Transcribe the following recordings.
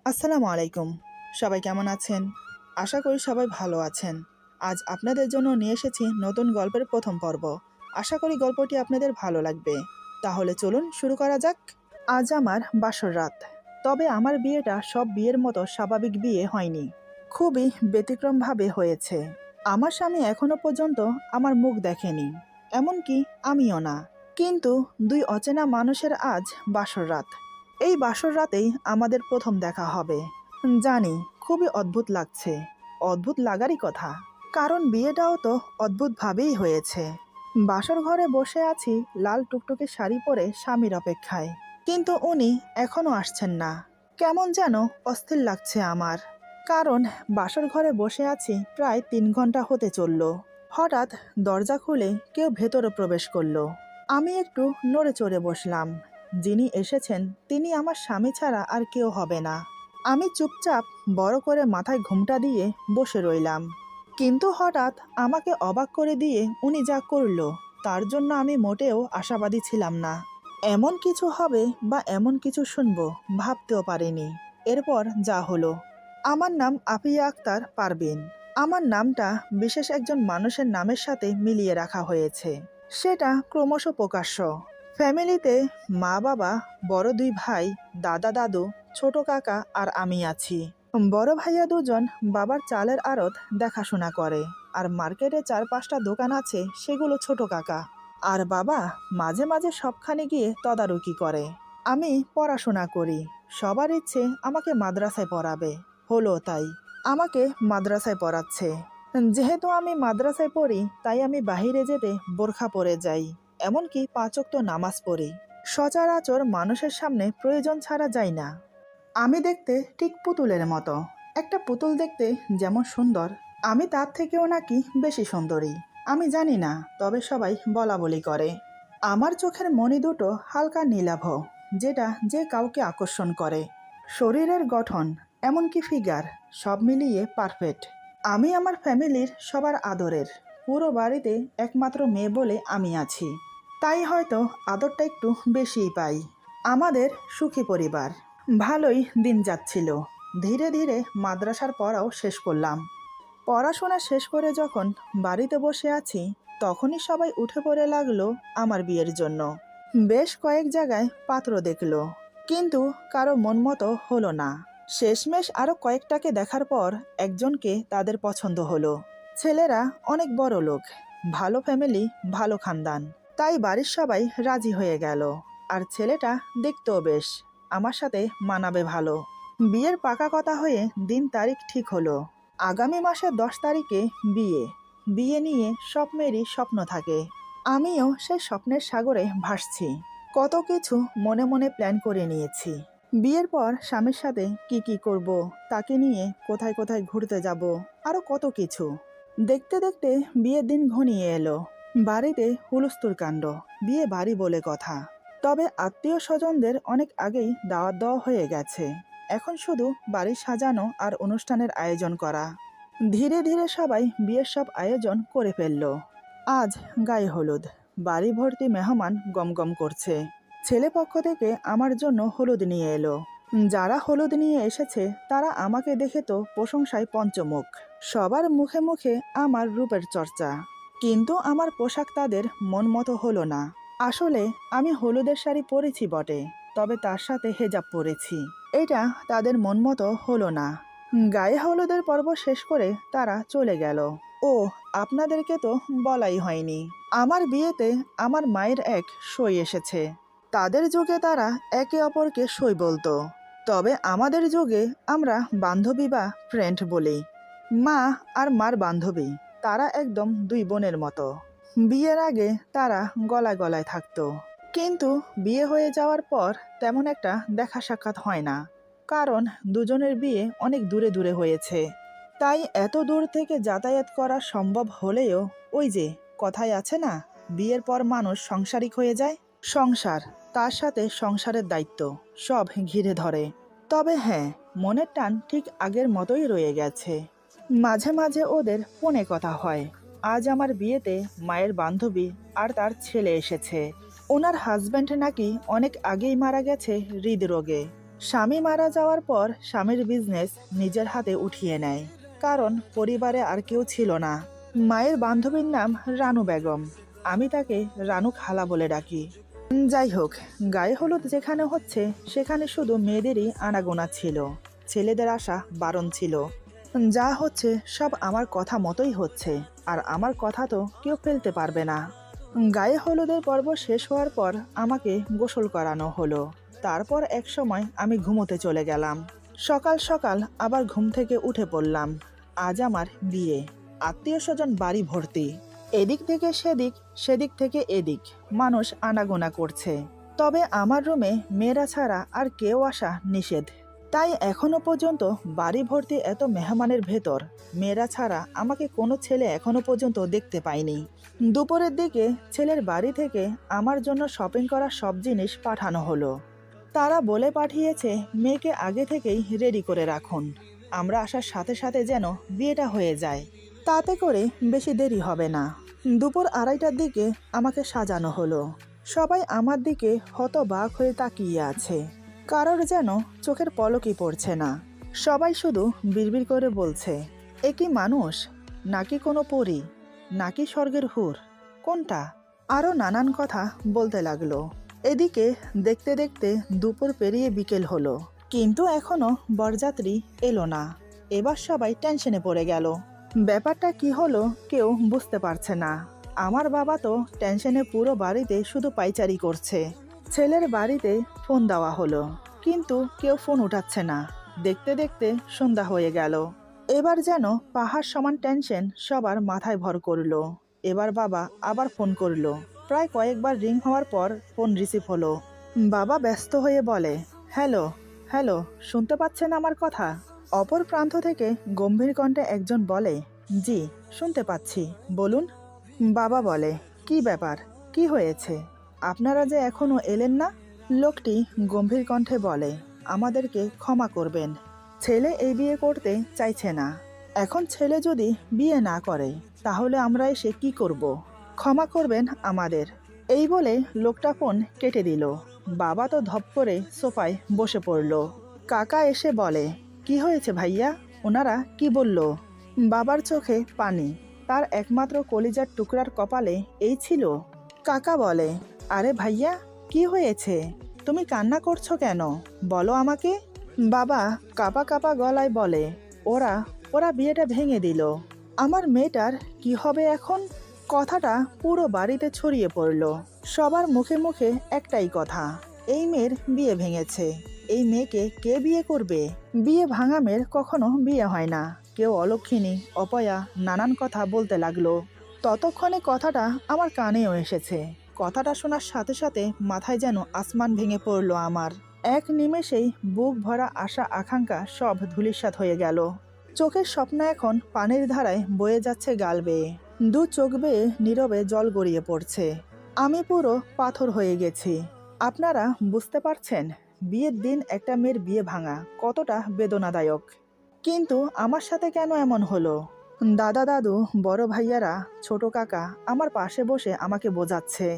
আসসালামু আলাইকুম। সবাই কেমন আছেন? আশা করি সবাই ভালো আছেন। আজ আপনাদের জন্য নিয়ে এসেছি নতুন গল্পের প্রথম পর্ব। আশা করি গল্পটি আপনাদের ভালো লাগবে। তাহলে চলুন শুরু করা যাক। আজ আমার বাসর রাত। তবে আমার বিয়েটা সব বিয়ের মতো স্বাভাবিক বিয়ে হয়নি। খুবই ব্যতিক্রমভাবে হয়েছে। আমার স্বামী এখনো পর্যন্ত আমার মুখ দেখেনি, এমনকি আমিও না। কিন্তু দুই অচেনা মানুষের আজ বাসর রাত। এই বাসর রাতেই আমাদের প্রথম দেখা হবে। জানি, খুবই অদ্ভুত লাগছে। অদ্ভুত লাগারই কথা, কারণ বিয়েটাও তো অদ্ভুতভাবেই হয়েছে। বাসর ঘরে বসে আছি লাল টুকটুকে শাড়ি পরে স্বামীর অপেক্ষায়, কিন্তু উনি এখনো আসছেন না। কেমন যেন অস্থির লাগছে আমার, কারণ বাসর ঘরে বসে আছি প্রায় 3 ঘন্টা হতে চলল। হঠাৎ দরজা খুলে কেউ ভেতরে প্রবেশ করলো। আমি একটু নড়ে চড়ে বসলাম। যিনি এসেছেন তিনি আমার স্বামী ছাড়া আর কেউ হবে না। আমি চুপচাপ বড় করে মাথায় ঘোমটা দিয়ে বসে রইলাম। কিন্তু হঠাৎ আমাকে অবাক করে দিয়ে উনি যা করলো, তার জন্য আমি মোটেও আশাবাদী ছিলাম না। এমন কিছু হবে বা এমন কিছু শুনবো ভাবতেও পারিনি। এরপর যা হলো। আমার নাম আফিয়া আক্তার পারভিন। আমার নামটা বিশেষ একজন মানুষের নামের সাথে মিলিয়ে রাখা হয়েছে। সেটা ক্রমশ প্রকাশ্য। ফ্যামিলিতে মা বাবা, বড় 2 ভাই, দাদা দাদু, ছোট কাকা আর আমি আছি। বড় ভাইয়া দুজন বাবার চালের আড়ত দেখাশোনা করে, আর মার্কেটে 4-5টা দোকান আছে, সেগুলো ছোট কাকা। আর বাবা মাঝে মাঝে সবখানে গিয়ে তদারকি করে। আমি পড়াশোনা করি। সবার ইচ্ছে আমাকে মাদ্রাসায় পড়াবে, হলো তাই। আমাকে মাদ্রাসায় পড়াচ্ছে। যেহেতু আমি মাদ্রাসায় পড়ি, তাই আমি বাহিরে যেতে বোরখা পরে যাই, এমনকি 5 ওয়াক্ত নামাজ পড়ি। সচরাচর মানুষের সামনে প্রয়োজন ছাড়া যাই না। আমি দেখতে ঠিক পুতুলের মতো। একটা পুতুল দেখতে যেমন সুন্দর, আমি তার থেকেও নাকি বেশি সুন্দরী। আমি জানি না, তবে সবাই বলা বলি করে। আমার চোখের মণি দুটো হালকা নীলাভ, যেটা যে কাউকে আকর্ষণ করে। শরীরের গঠন, এমনকি ফিগার, সব মিলিয়ে পারফেক্ট। আমি আমার ফ্যামিলির সবার আদরের। পুরো বাড়িতে একমাত্র মেয়ে বলে আমি আছি, তাই হয়তো আদরটা একটু বেশিই পাই। আমাদের সুখী পরিবার। ভালোই দিন যাচ্ছিল। ধীরে ধীরে মাদ্রাসার পড়াও শেষ করলাম। পড়াশোনা শেষ করে যখন বাড়িতে বসে আছি, তখনই সবাই উঠে পড়ে লাগলো আমার বিয়ের জন্য। বেশ কয়েক জায়গায় পাত্র দেখলো, কিন্তু কারো মন মতো হলো না। শেষমেশ আরো কয়েকটাকে দেখার পর একজনকে তাদের পছন্দ হলো। ছেলেরা অনেক বড় লোক, ভালো ফ্যামিলি, ভালো খানদান, তাই বাড়ির সবাই রাজি হয়ে গেল। আর ছেলেটা দেখতেও বেশ, আমার সাথে মানাবে ভালো। বিয়ের পাকা কথা হয়ে দিন তারিখ ঠিক হলো। আগামী মাসের 10 তারিখে বিয়ে। বিয়ে নিয়ে সব মেয়েরই স্বপ্ন থাকে। আমিও সেই স্বপ্নের সাগরে ভাসছি। কত কিছু মনে মনে প্ল্যান করে নিয়েছি। বিয়ের পর স্বামীর সাথে কি কি করব, তাকে নিয়ে কোথায় কোথায় ঘুরতে যাব, আরো কত কিছু। দেখতে দেখতে বিয়ের দিন ঘনিয়ে এলো। বাড়িতে হুলস্থুল কাণ্ড। বিয়ে বাড়ি বলে কথা, তবে আত্মীয় স্বজনদের অনেক আগেই দাওয়াত দেওয়া হয়ে গেছে। এখন শুধু বাড়ি সাজানো আর অনুষ্ঠানের আয়োজন করা। ধীরে ধীরে সবাই বিয়ের সব আয়োজন করে ফেলল। আজ গায়ে হলুদ। বাড়ি ভর্তি মেহমান গমগম করছে। ছেলে পক্ষ থেকে আমার জন্য হলুদ নিয়ে এলো। যারা হলুদ নিয়ে এসেছে তারা আমাকে দেখে তো প্রশংসায় পঞ্চমুখ। সবার মুখে মুখে আমার রূপের চর্চা, কিন্তু আমার পোশাক তাদের মন মতো হলো না। আসলে আমি হলুদের শাড়ি পরেছি বটে, তবে তার সাথে হেজাব পরেছি। এটা তাদের মন মতো হলো না। গায়ে হলুদের পর্ব শেষ করে তারা চলে গেল। ও, আপনাদেরকে তো বলাই হয়নি, আমার বিয়েতে আমার মায়ের এক সই এসেছে। তাদের যুগে তারা একে অপরকে সই বলতো, তবে আমাদের যুগে আমরা বান্ধবী বা ফ্রেন্ড বলি। মা আর মার বান্ধবী, তারা একদম 2 বোনের মতো। বিয়ের আগে তারা গলায় গলায় থাকতো, কিন্তু বিয়ে হয়ে যাওয়ার পর তেমন একটা দেখা সাক্ষাৎ হয় না, কারণ দুজনের বিয়ে অনেক দূরে দূরে হয়েছে। তাই এত দূর থেকে যাতায়াত করা সম্ভব হলেও ওই যে কথায় আছে না, বিয়ের পর মানুষ সংসারিক হয়ে যায়। সংসার, তার সাথে সংসারের দায়িত্ব, সব ঘিরে ধরে। তবে হ্যাঁ, মনের টান ঠিক আগের মতোই রয়ে গেছে। মাঝে মাঝে ওদের ফোনে কথা হয়। আজ আমার বিয়েতে মায়ের বান্ধবী আর তার ছেলে এসেছে। ওনার হাজব্যান্ড নাকি অনেক আগেই মারা গেছে হৃদরোগে। স্বামী মারা যাওয়ার পর স্বামীর বিজনেস নিজের হাতে উঠিয়ে নেয়, কারণ পরিবারে আর কেউ ছিল না। মায়ের বান্ধবীর নাম রানু বেগম, আমি তাকে রানু খালা বলে ডাকি। যাই হোক, গায়ে হলুদ যেখানে হচ্ছে সেখানে শুধু মেয়েদেরই আনাগোনা ছিল, ছেলেদের আসা বারণ ছিল। যা হচ্ছে সব আমার কথা মতোই হচ্ছে, আর আমার কথা তো কেউ ফেলতে পারবে না। গায়ে হলুদের পর্ব শেষ হওয়ার পর আমাকে গোসল করানো হলো। তারপর এক সময় আমি ঘুমোতে চলে গেলাম। সকাল সকাল আবার ঘুম থেকে উঠে পড়লাম। আজ আমার বিয়ে, আত্মীয় স্বজন বাড়ি ভর্তি, এদিক থেকে সেদিক, সেদিক থেকে এদিক, মানুষ আনাগোনা করছে। তবে আমার রুমে মেয়েরা ছাড়া আর কেউ আসা নিষেধ। তাই এখনো পর্যন্ত বাড়ি ভর্তি এত মেহমানের ভেতর মেয়েরা ছাড়া আমাকে কোনো ছেলে এখনো পর্যন্ত দেখতে পায়নি। দুপুরের দিকে ছেলের বাড়ি থেকে আমার জন্য শপিং করা সব জিনিস পাঠানো হলো। তারা বলে পাঠিয়েছে মেয়েকে আগে থেকেই রেডি করে রাখুন, আমরা আসার সাথে সাথে যেন বিয়েটা হয়ে যায়, তাতে করে বেশি দেরি হবে না। দুপুর 2:30টার দিকে আমাকে সাজানো হলো। সবাই আমার দিকে হতবাক হয়ে তাকিয়ে আছে, কারোর যেন চোখের পলকই পড়ছে না। সবাই শুধু বিড়বিড় করে বলছে, এ কি মানুষ, নাকি কোনো পরী, নাকি স্বর্গের হুর, কোনটা? আরও নানান কথা বলতে লাগলো। এদিকে দেখতে দেখতে দুপুর পেরিয়ে বিকেল হলো, কিন্তু এখনো বরযাত্রী এলো না। এবার সবাই টেনশনে পড়ে গেল। ব্যাপারটা কি হলো কেউ বুঝতে পারছে না। আমার বাবা তো টেনশনে পুরো বাড়িতে শুধু পাইচারি করছে। ছেলের বাড়িতে ফোন দেওয়া হলো, কিন্তু কেউ ফোন উঠাচ্ছে না। দেখতে দেখতে সন্ধ্যা হয়ে গেল। এবার যেন পাহাড় সমান টেনশন সবার মাথায় ভর করলো। এবার বাবা আবার ফোন করলো। প্রায় কয়েকবার রিং হওয়ার পর ফোন রিসিভ হলো। বাবা ব্যস্ত হয়ে বলে, হ্যালো হ্যালো, শুনতে পাচ্ছেন আমার কথা? অপর প্রান্ত থেকে গম্ভীর কণ্ঠে একজন বলে, জি শুনতে পাচ্ছি, বলুন। বাবা বলে, কি ব্যাপার, কি হয়েছে, আপনারা যে এখনো এলেন না? লোকটি গম্ভীর কণ্ঠে বলে, আমাদেরকে ক্ষমা করবেন, ছেলে এই বিয়ে করতে চাইছে না। এখন ছেলে যদি বিয়ে না করে তাহলে আমরা এসে কি করব? ক্ষমা করবেন আমাদের। এই বলে লোকটা ফোন কেটে দিল। বাবা তো ধপ করে সোফায় বসে পড়ল। কাকা এসে বলে, কি হয়েছে ভাইয়া, ওনারা কি বলল? বাবার চোখে পানি, তার একমাত্র কলিজার টুকরার কপালে এই ছিল। কাকা বলে, আরে ভাইয়া কি হয়েছে, তুমি কান্না করছো কেন, বলো আমাকে। বাবা কাপা কাপা গলায় বলে, ওরা ওরা বিয়েটা ভেঙে দিল, আমার মেয়েটার কি হবে এখন? কথাটা পুরো বাড়িতে ছড়িয়ে পড়ল। সবার মুখে মুখে একটাই কথা, এই মেয়ের বিয়ে ভেঙেছে। এই মেয়েকে কে বিয়ে করবে? বিয়ে ভাঙা মেয়ের কখনো বিয়ে হয় না। কেউ অলক্ষিণী, অপয়া, নানান কথা বলতে লাগলো। ততক্ষণে কথাটা আমার কানেও এসেছে। কথাটা শোনার সাথে সাথে মাথায় যেন আসমান ভেঙে পড়ল আমার। এক নিমেষেই বুক ভরা আশা আকাঙ্ক্ষা সব ধূলিসাৎ হয়ে গেল। চোখের স্বপ্ন এখন পানির ধারায় বয়ে যাচ্ছে গাল বেয়ে। দু চোখ বেয়ে নীরবে জল গড়িয়ে পড়ছে। আমি পুরো পাথর হয়ে গেছি। আপনারা বুঝতে পারছেন বিয়ের দিন একটা মেয়ের বিয়ে ভাঙা কতটা বেদনাদায়ক। কিন্তু আমার সাথে কেন এমন হলো? দাদা দাদু, বড় ভাইয়ারা, ছোট কাকা আমার পাশে বসে আমাকে বোঝাচ্ছে।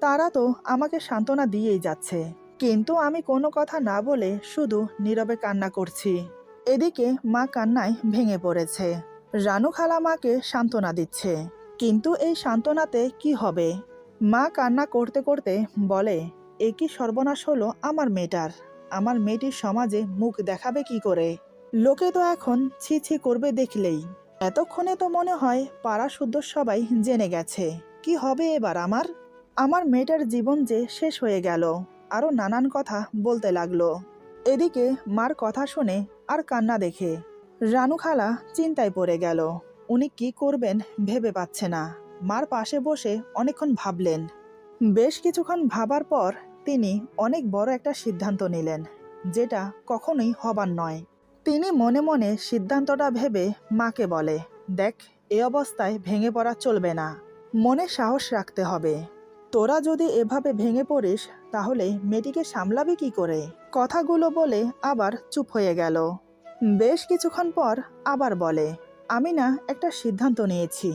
তারা তো আমাকে সান্ত্বনা দিয়েই যাচ্ছে, কিন্তু আমি কোনো কথা না বলে শুধু নীরবে কান্না করছি। এদিকে মা কান্নায় ভেঙে পড়েছে। রানু খালা মাকে সান্ত্বনা দিচ্ছে, কিন্তু এই সান্ত্বনাতে কি হবে? মা কান্না করতে করতে বলে, এ কি সর্বনাশ হলো আমার মেয়েটার। আমার মেয়েটির সমাজে মুখ দেখাবে কি করে? লোকে তো এখন ছি ছি করবে দেখলেই। এতক্ষণে তো মনে হয় পাড়া শুদ্ধ সবাই জেনে গেছে। কি হবে এবার আমার? আমার মেয়েটার জীবন যে শেষ হয়ে গেল। আরো নানান কথা বলতে লাগলো। এদিকে মার কথা শুনে আর কান্না দেখে রানু খালা চিন্তায় পড়ে গেল। উনি কি করবেন ভেবে পাচ্ছে না। মার পাশে বসে অনেকক্ষণ ভাবলেন। বেশ কিছুক্ষণ ভাবার পর তিনি অনেক বড় একটা সিদ্ধান্ত নিলেন, যেটা কখনোই হবার নয়। তিনি মনে মনে সিদ্ধান্তটা ভেবে মাকে বলে, দেখ, এ অবস্থায় ভেঙে পড়া চলবে না, মনে সাহস রাখতে হবে। তোরা যদি এভাবে ভেঙে পড়িস তাহলে মেয়েটিকে সামলাবি কি করে? কথাগুলো বলে আবার চুপ হয়ে গেল। বেশ কিছুক্ষণ পর আবার বলে, আমি না একটা সিদ্ধান্ত নিয়েছি।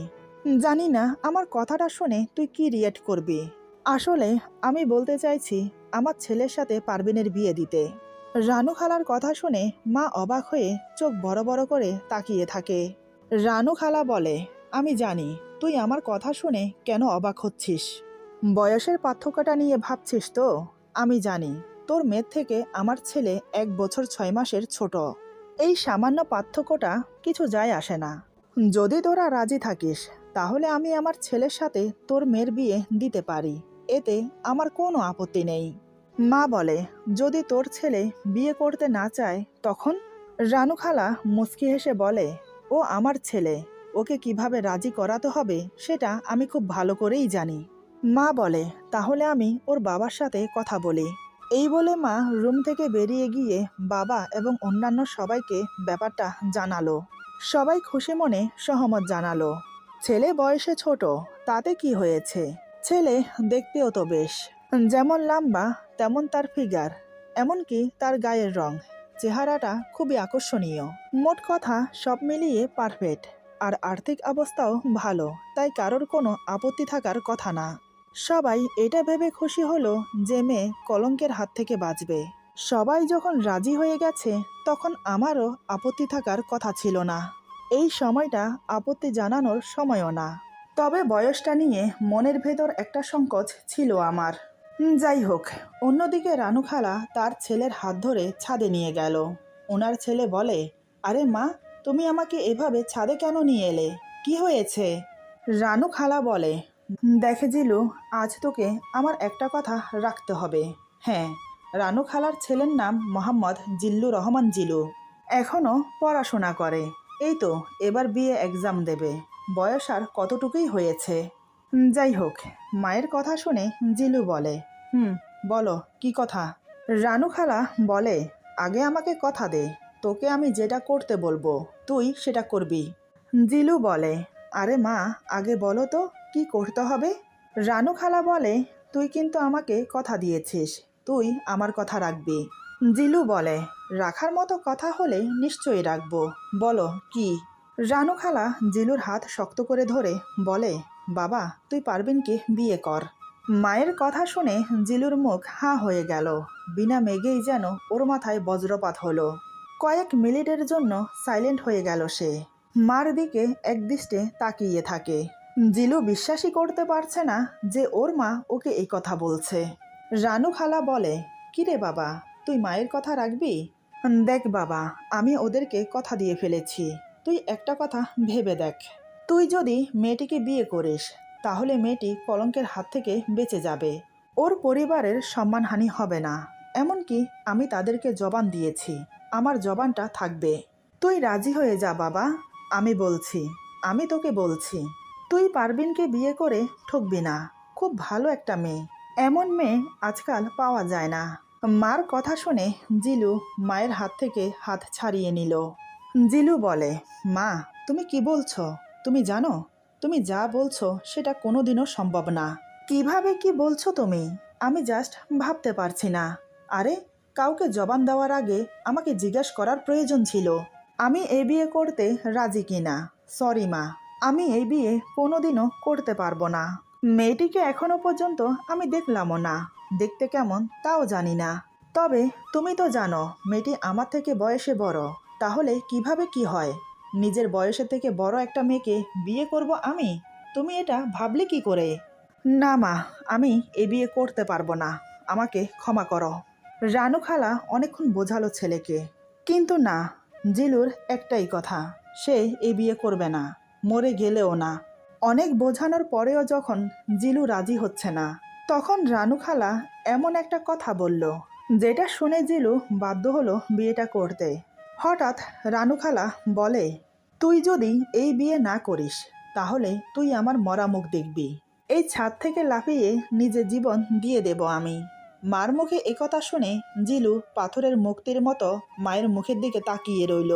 জানি না আমার কথাটা শুনে তুই কি রিয়েক্ট করবি। আসলে আমি বলতে চাইছি আমার ছেলের সাথে পারভিনের বিয়ে দিতে। রানু খালার কথা শুনে মা অবাক হয়ে চোখ বড় বড় করে তাকিয়ে থাকে। রানু খালা বলে, আমি জানি তুই আমার কথা শুনে কেন অবাক হচ্ছিস। বয়সের পার্থক্যটা নিয়ে ভাবছিস তো? আমি জানি তোর মেয়ের থেকে আমার ছেলে 1 বছর 6 মাসের ছোট। এই সামান্য পার্থক্যটা কিছু যায় আসে না। যদি তোরা রাজি থাকিস তাহলে আমি আমার ছেলের সাথে তোর মেয়ের বিয়ে দিতে পারি, এতে আমার কোনো আপত্তি নেই। মা বলে, যদি তোর ছেলে বিয়ে করতে না চায় তখন? রানু খালা মুচকি হেসে বলে, ও আমার ছেলে, ওকে কিভাবে রাজি করাতে হবে সেটা আমি খুব ভালো করেই জানি। মা বলে, তাহলে আমি ওর বাবার সাথে কথা বলি। এই বলে মা রুম থেকে বেরিয়ে গিয়ে বাবা এবং অন্যান্য সবাইকে ব্যাপারটা জানালো। সবাই খুশি মনে সহমত জানালো। ছেলে বয়সে ছোট, তাতে কি হয়েছে? ছেলে দেখতেও তো বেশ, যেমন লম্বা তেমন তার ফিগার, এমনকি তার গায়ের রং, চেহারাটা খুবই আকর্ষণীয়। মোট কথা সব মিলিয়ে পারফেক্ট। আর আর্থিক অবস্থাও ভালো, তাই কারোর কোনো আপত্তি থাকার কথা না। সবাই এটা ভেবে খুশি হলো যে মেয়ে কলঙ্কের হাত থেকে বাঁচবে। সবাই যখন রাজি হয়ে গেছে তখন আমারও আপত্তি থাকার কথা ছিল না। এই সময়টা আপত্তি জানানোর সময়ও না। তবে বয়সটা নিয়ে মনের ভেতর একটা সংকোচ ছিল আমার। যাই হোক, অন্যদিকে রানু খালা তার ছেলের হাত ধরে ছাদে নিয়ে গেল। ওনার ছেলে বলে, আরে মা, তুমি আমাকে এভাবে ছাদে কেন নিয়ে এলে? কি হয়েছে? রানু খালা বলে, দেখে জিলু, আজ তোকে আমার একটা কথা রাখতে হবে। হ্যাঁ, রানু খালার ছেলের নাম মোহাম্মদ জিল্লুর রহমান জিলু। এখনও পড়াশোনা করে, এই তো এবার বিএ এক্সাম দেবে। বয়স আর কতটুকুই হয়েছে। যাই হোক, মায়ের কথা শুনে জিলু বলে, বলো কি কথা? রানু খালা বলে, আগে আমাকে কথা দে, তোকে আমি যেটা করতে বলবো তুই সেটা করবি। জিলু বলে, আরে মা, আগে বলো তো কি করতে হবে? রানু খালা বলে, তুই কিন্তু আমাকে কথা দিয়েছিস, তুই আমার কথা রাখবি। জিলু বলে, রাখার মতো কথা হলে নিশ্চয়ই রাখবো, বলো কি? রানু খালা জিলুর হাত শক্ত করে ধরে বলে, বাবা, তুই পারবিনকে বিয়ে কর। মায়ের কথা শুনে জিলুর মুখ হাঁ হয়ে গেল। বিনা মেঘেই যেন ওর মাথায় বজ্রপাত হলো। কয়েক মিনিটের জন্য সাইলেন্ট হয়ে গেল সে। মার দিকে একদৃষ্টে তাকিয়ে থাকে। জিলু বিশ্বাসই করতে পারছে না যে ওর মা ওকে এই কথা বলছে। রানু খালা বলে, কিরে বাবা, তুই মায়ের কথা রাখবি? দেখ বাবা, আমি ওদেরকে কথা দিয়ে ফেলেছি। তুই একটা কথা ভেবে দেখ, তুই যদি মেয়েটিকে বিয়ে করিস তাহলে মেয়েটি কলঙ্কের হাত থেকে বেঁচে যাবে। ওর পরিবারের সম্মানহানি হবে না। এমনকি আমি তাদেরকে জবান দিয়েছি, আমার জবানটা থাকবে। তুই রাজি হয়ে যা বাবা, আমি বলছি, আমি তোকে বলছি। তুই পারবিনকে বিয়ে করে ঠকবি না। খুব ভালো একটা মেয়ে, এমন মেয়ে আজকাল পাওয়া যায় না। মার কথা শুনে জিলু মায়ের হাত থেকে হাত ছাড়িয়ে নিল। জিলু বলে, মা, তুমি কি বলছো? তুমি জানো তুমি যা বলছো সেটা কোনোদিনও সম্ভব না। কিভাবে কি বলছো তুমি? আমি জাস্ট ভাবতে পারছি না। আরে, কাউকে জবান দেওয়ার আগে আমাকে জিজ্ঞেস করার প্রয়োজন ছিল আমি এই বিয়ে করতে রাজি কিনা। সরি মা, আমি এই বিয়ে কোনোদিনও করতে পারবো না। মেয়েটিকে এখনো পর্যন্ত আমি দেখলামও না, দেখতে কেমন তাও জানি না। তবে তুমি তো জানো মেয়েটি আমার থেকে বয়সে বড়, তাহলে কিভাবে কি হয়? নিজের বয়সের থেকে বড় একটা মেয়েকে বিয়ে করব আমি? তুমি এটা ভাবলে কি করে? না মা, আমি এ বিয়ে করতে পারবো না, আমাকে ক্ষমা করো। রানু খালা অনেকক্ষণ বোঝালো ছেলেকে, কিন্তু না, জিলুর একটাই কথা, সে এ বিয়ে করবে না, মরে গেলেও না। অনেক বোঝানোর পরেও যখন জিলু রাজি হচ্ছে না, তখন রানু খালা এমন একটা কথা বলল যেটা শুনে জিলু বাধ্য হলো বিয়েটা করতে। হঠাৎ রানু খালা বলে, তুই যদি এই বিয়ে না করিস তাহলে তুই আমার মরা মুখ দেখবি। এই ছাদ থেকে লাফিয়ে নিজের জীবন দিয়ে দেব আমি। মার মুখে একথা শুনে জিলু পাথরের মূর্তির মতো মায়ের মুখের দিকে তাকিয়ে রইল।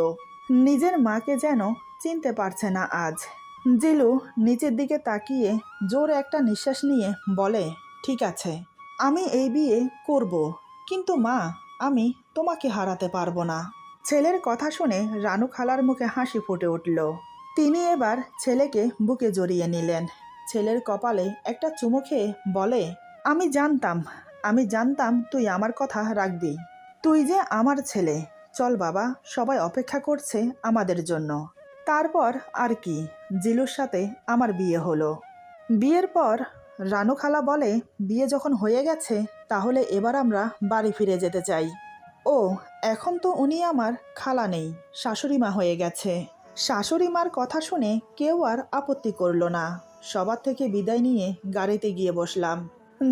নিজের মাকে যেন চিনতে পারছে না আজ। জিলু নিচের দিকে তাকিয়ে জোরে একটা নিঃশ্বাস নিয়ে বলে, ঠিক আছে, আমি এই বিয়ে করব, কিন্তু মা, আমি তোমাকে হারাতে পারবো না। ছেলের কথা শুনে রানু খালার মুখে হাসি ফুটে উঠল। তিনি এবার ছেলেকে বুকে জড়িয়ে নিলেন। ছেলের কপালে একটা চুমু খেয়ে বলে, আমি জানতাম তুই আমার কথা রাখবি। তুই যে আমার ছেলে, চল বাবা, সবাই অপেক্ষা করছে আমাদের জন্য। তারপর আর কি, জিলুর সাথে আমার বিয়ে হলো। বিয়ের পর রানু খালা বলে, বিয়ে যখন হয়ে গেছে তাহলে এবার আমরা বাড়ি ফিরে যেতে চাই। ও, এখন তো উনি আমার খালা নেই, শাশুড়ি মা হয়ে গেছে। শাশুড়ি মার কথা শুনে কেউ আর আপত্তি করলো না। সবার থেকে বিদায় নিয়ে গাড়িতে গিয়ে বসলাম।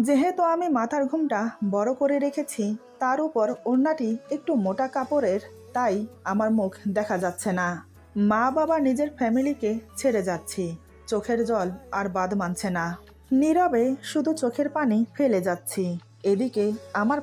যেহেতু আমি মাথার ঘুমটা বড় করে রেখেছি, তার উপর ওড়নাটি একটু মোটা কাপড়ের, তাই আমার মুখ দেখা যাচ্ছে না। মা বাবা নিজের ফ্যামিলিকে ছেড়ে যাচ্ছি, চোখের জল আর বাদ মানছে না। নীরবে শুধু চোখের পানি ফেলে যাচ্ছি। এদিকে আমার